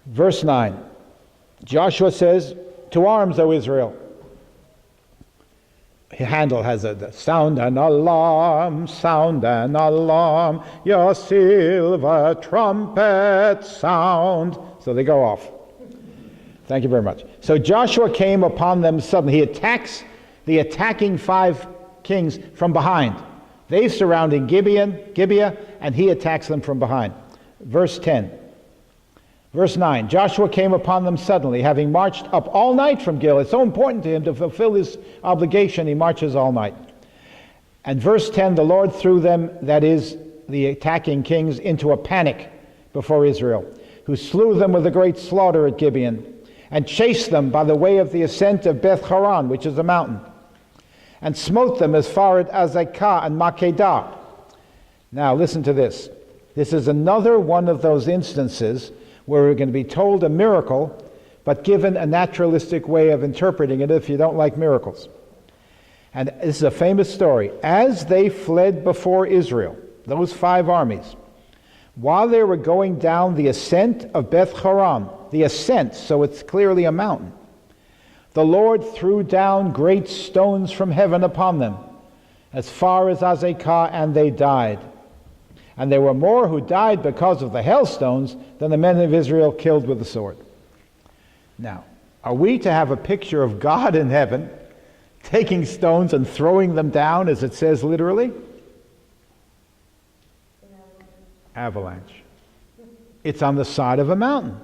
Verse 9. Joshua says, "To arms, O Israel." Handel has a sound an alarm, your silver trumpet sound. So they go off. Thank you very much. So Joshua came upon them suddenly. He attacks the attacking 5 kings from behind. They surrounding Gibeah, and he attacks them from behind. Verse 10. Verse 9, Joshua came upon them suddenly, having marched up all night from Gilgal. It's so important to him to fulfill his obligation. He marches all night. And verse 10, the Lord threw them, that is, the attacking kings, into a panic before Israel, who slew them with a great slaughter at Gibeon, and chased them by the way of the ascent of Beth Horon, which is a mountain, and smote them as far as Azekah and Makkedah. Now listen to this. This is another one of those instances where we're going to be told a miracle, but given a naturalistic way of interpreting it if you don't like miracles. And this is a famous story. As they fled before Israel, those 5 armies, while they were going down the ascent of Beth Horon, the ascent, so it's clearly a mountain, the Lord threw down great stones from heaven upon them, as far as Azekah, and they died. And there were more who died because of the hailstones than the men of Israel killed with the sword. Now, are we to have a picture of God in heaven taking stones and throwing them down, as it says literally? Avalanche. It's on the side of a mountain.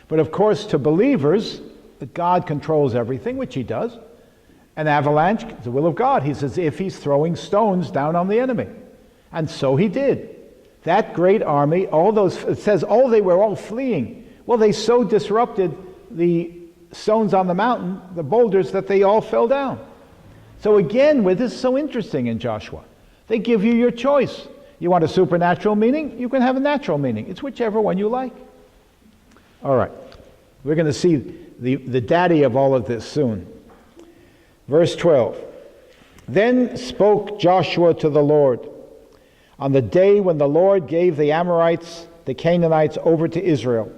But of course, to believers, that God controls everything, which he does. An avalanche is the will of God. He's as if he's throwing stones down on the enemy. And so he did. That great army, it says, they were all fleeing. Well, they so disrupted the stones on the mountain, the boulders, that they all fell down. So again, this is so interesting in Joshua. They give you your choice. You want a supernatural meaning? You can have a natural meaning. It's whichever one you like. All right. We're going to see the daddy of all of this soon. Verse 12. Then spoke Joshua to the Lord on the day when the Lord gave the Amorites, the Canaanites, over to Israel.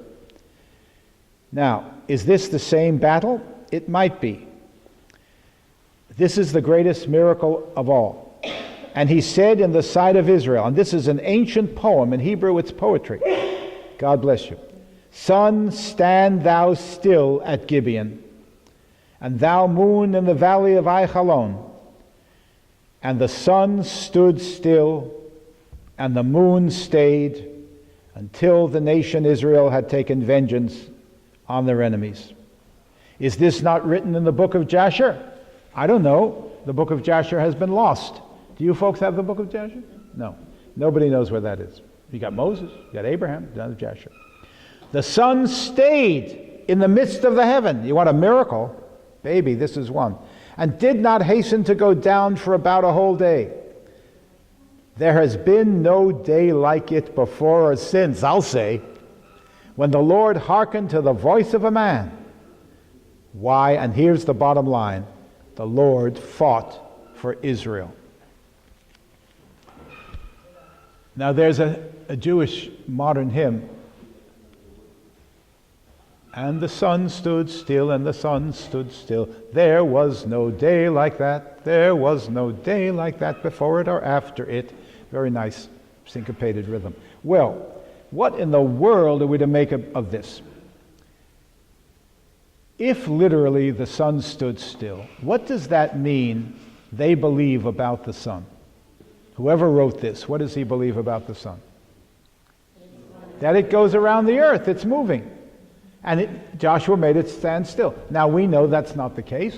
Now, is this the same battle? It might be. This is the greatest miracle of all. And he said in the sight of Israel, and this is an ancient poem, in Hebrew it's poetry. God bless you. Sun, stand thou still at Gibeon, and thou moon in the valley of Aichalon. And the sun stood still, and the moon stayed, until the nation Israel had taken vengeance on their enemies. Is this not written in the book of Jasher? I don't know. The book of Jasher has been lost. Do you folks have the book of Jasher? No. Nobody knows where that is. You got Moses, you got Abraham, you got Jasher. The sun stayed in the midst of the heaven. You want a miracle? Baby, this is one. And did not hasten to go down for about a whole day. There has been no day like it before or since, I'll say, when the Lord hearkened to the voice of a man. Why? And here's the bottom line. The Lord fought for Israel. Now there's a Jewish modern hymn. And the sun stood still, and the sun stood still. There was no day like that. There was no day like that before it or after it. Very nice syncopated rhythm. Well, what in the world are we to make of this? If literally the sun stood still, what does that mean they believe about the sun? Whoever wrote this, what does he believe about the sun? That it goes around the earth, it's moving. And Joshua made it stand still. Now we know that's not the case.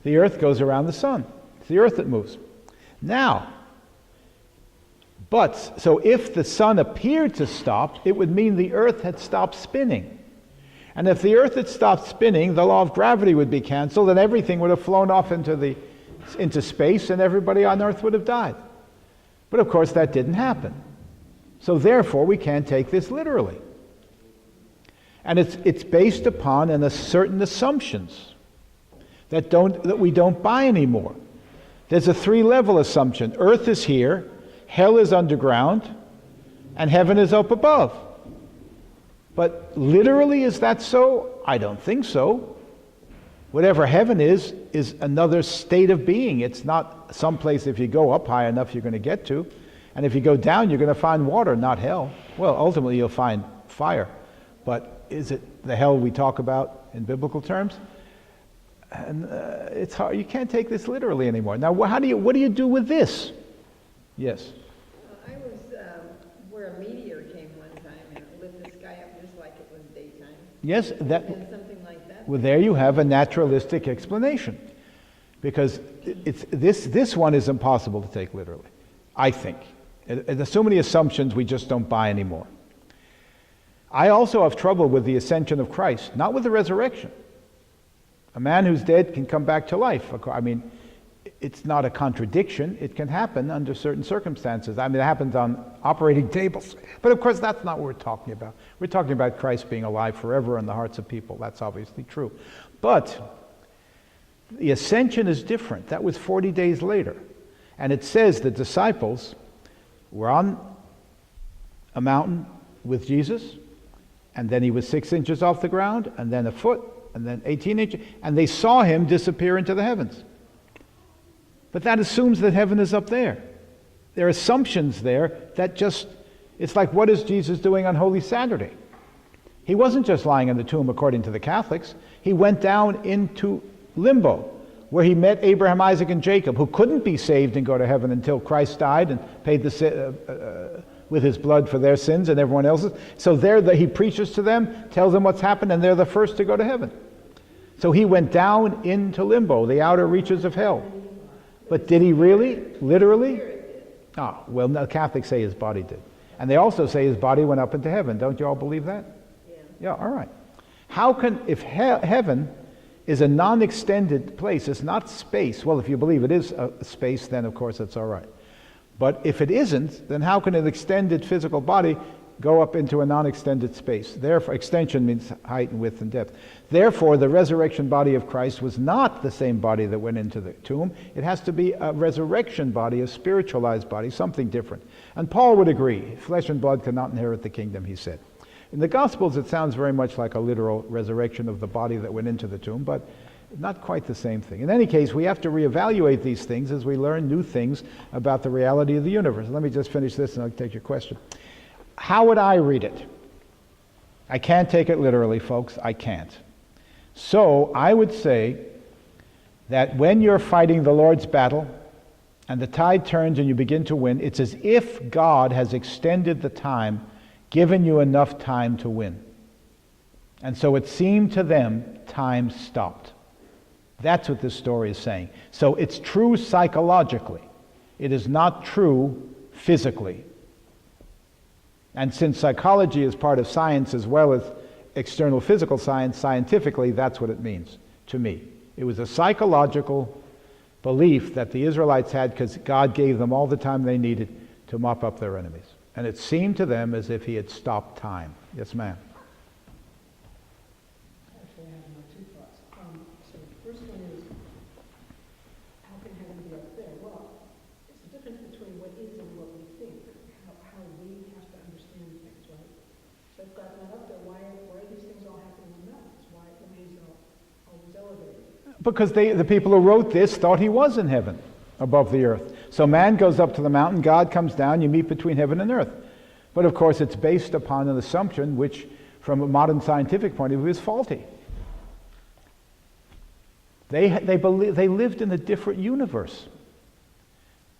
The earth goes around the sun. It's the earth that moves. Now, so if the sun appeared to stop, it would mean the earth had stopped spinning. And if the earth had stopped spinning, the law of gravity would be canceled and everything would have flown off into space and everybody on earth would have died. But of course that didn't happen. So therefore we can't take this literally. And it's based upon certain assumptions that we don't buy anymore. There's a 3-level assumption. Earth is here, hell is underground, and heaven is up above. But literally, is that so? I don't think so. Whatever heaven is another state of being. It's not someplace if you go up high enough you're going to get to. And if you go down, you're going to find water, not hell. Well, ultimately you'll find fire. But is it the hell we talk about in biblical terms? And it's hard. You can't take this literally anymore. Now, what do you do with this? Yes? I was where a meteor came one time and it lit the sky up just like it was daytime. Yes, And something like that. well, there you have a naturalistic explanation. Because this one is impossible to take literally, I think. There's so many assumptions we just don't buy anymore. I also have trouble with the ascension of Christ, not with the resurrection. A man who's dead can come back to life. I mean, it's not a contradiction. It can happen under certain circumstances. I mean, it happens on operating tables. But of course, that's not what we're talking about. We're talking about Christ being alive forever in the hearts of people. That's obviously true. But the ascension is different. That was 40 days later. And it says the disciples were on a mountain with Jesus, and then he was 6 inches off the ground, and then a foot, and then 18 inches, and they saw him disappear into the heavens. But that assumes that heaven is up there. There are assumptions there that just, it's like, what is Jesus doing on Holy Saturday? He wasn't just lying in the tomb according to the Catholics. He went down into limbo, where he met Abraham, Isaac, and Jacob, who couldn't be saved and go to heaven until Christ died and paid with his blood for their sins and everyone else's. So he preaches to them, tells them what's happened, and they're the first to go to heaven. So he went down into limbo, the outer reaches of hell. But did he really? Literally? Oh, well, the Catholics say his body did. And they also say his body went up into heaven. Don't you all believe that? Yeah, all right. How can, if heaven is a non-extended place, it's not space. Well, if you believe it is a space, then of course that's all right. But if it isn't, then how can an extended physical body go up into a non-extended space? Therefore, extension means height and width and depth. Therefore, the resurrection body of Christ was not the same body that went into the tomb. It has to be a resurrection body, a spiritualized body, something different. And Paul would agree. Flesh and blood cannot inherit the kingdom, he said. In the Gospels, it sounds very much like a literal resurrection of the body that went into the tomb, but not quite the same thing. In any case, we have to reevaluate these things as we learn new things about the reality of the universe. Let me just finish this and I'll take your question. How would I read it? I can't take it literally, folks. I can't. So I would say that when you're fighting the Lord's battle and the tide turns and you begin to win, it's as if God has extended the time, given you enough time to win. And so it seemed to them time stopped. That's what this story is saying. So it's true psychologically. It is not true physically. And since psychology is part of science as well as external physical science, scientifically, that's what it means to me. It was a psychological belief that the Israelites had because God gave them all the time they needed to mop up their enemies. And it seemed to them as if he had stopped time. Yes, ma'am. Actually, I have two thoughts. So the first one is, how can heaven be up there? Well, it's the difference between what is and what we think, how we have to understand things, right? So if God's not up there, why are these things all happening on mountains? Why remains always elevated? Because the people who wrote this thought he was in heaven, above the earth. So man goes up to the mountain, God comes down, you meet between heaven and earth. But of course it's based upon an assumption which, from a modern scientific point of view, is faulty. They lived in a different universe.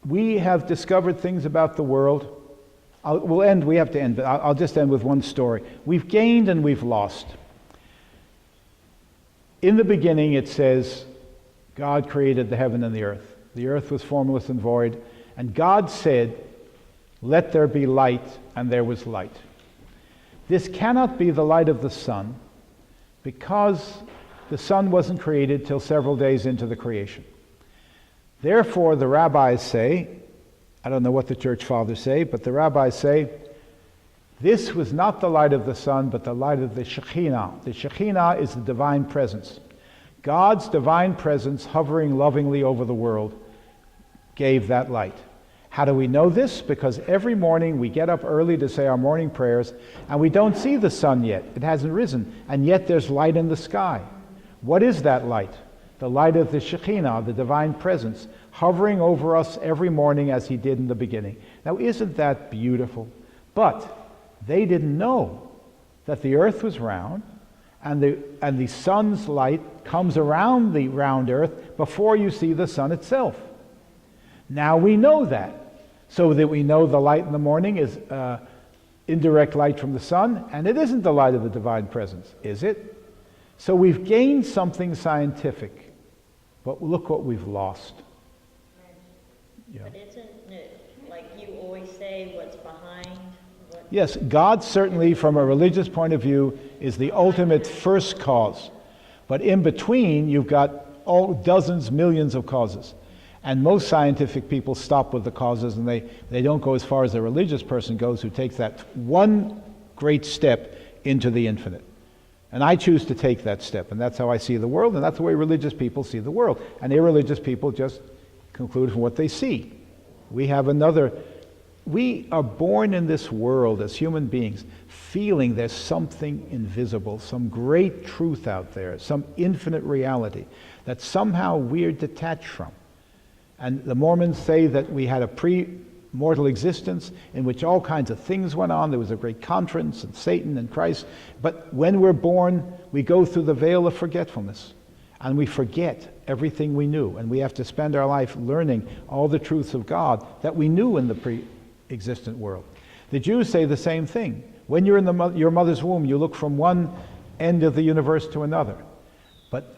We have discovered things about the world. We have to end, but I'll just end with one story. We've gained and we've lost. In the beginning it says, God created the heaven and the earth. The earth was formless and void, and God said, let there be light, and there was light. This cannot be the light of the sun, because the sun wasn't created till several days into the creation. Therefore, the rabbis say, I don't know what the church fathers say, but the rabbis say, this was not the light of the sun, but the light of the Shekhinah. The Shekhinah is the divine presence. God's divine presence hovering lovingly over the world gave that light. How do we know this? Because every morning we get up early to say our morning prayers, and we don't see the sun yet. It hasn't risen, and yet there's light in the sky. What is that light? The light of the Shekhinah, the divine presence, hovering over us every morning as he did in the beginning. Now, isn't that beautiful? But they didn't know that the earth was round, and the sun's light comes around the round earth before you see the sun itself. Now we know that, so that we know the light in the morning is indirect light from the sun, and it isn't the light of the divine presence, is it? So we've gained something scientific, but look what we've lost. Yeah. But isn't it, like you always say, what's behind? Yes, God certainly, from a religious point of view, is the ultimate first cause. But in between, you've got all dozens, millions of causes. And most scientific people stop with the causes, and they don't go as far as a religious person goes, who takes that one great step into the infinite. And I choose to take that step, and that's how I see the world, and that's the way religious people see the world. And irreligious people just conclude from what they see. We are born in this world as human beings, feeling there's something invisible, some great truth out there, some infinite reality that somehow we're detached from. And the Mormons say that we had a pre-mortal existence in which all kinds of things went on. There was a great conference, and Satan and Christ. But when we're born, we go through the veil of forgetfulness. And we forget everything we knew. And we have to spend our life learning all the truths of God that we knew in the pre-existent world. The Jews say the same thing. When you're in your mother's womb, you look from one end of the universe to another. But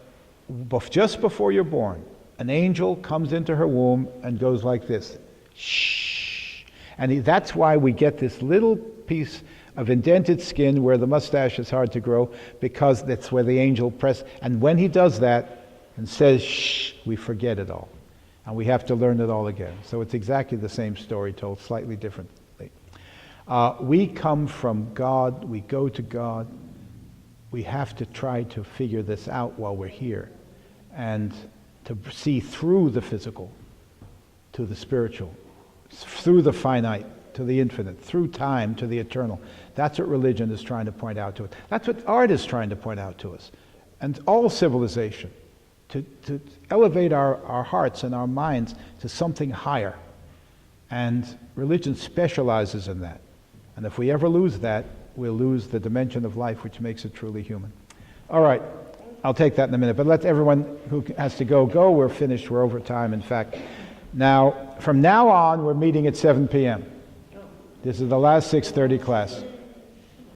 just before you're born, an angel comes into her womb and goes like this. Shh. And that's why we get this little piece of indented skin where the mustache is hard to grow, because that's where the angel presses. And when he does that and says, shh, we forget it all. And we have to learn it all again. So it's exactly the same story told slightly differently. We come from God. We go to God. We have to try to figure this out while we're here. And to see through the physical to the spiritual, through the finite to the infinite, through time to the eternal. That's what religion is trying to point out to us. That's what art is trying to point out to us. And all civilization, to elevate our hearts and our minds to something higher. And religion specializes in that. And if we ever lose that, we'll lose the dimension of life which makes it truly human. All right. I'll take that in a minute, but let everyone who has to go. We're finished. We're over time, in fact. Now, from now on, we're meeting at 7 p.m. This is the last 6:30 class.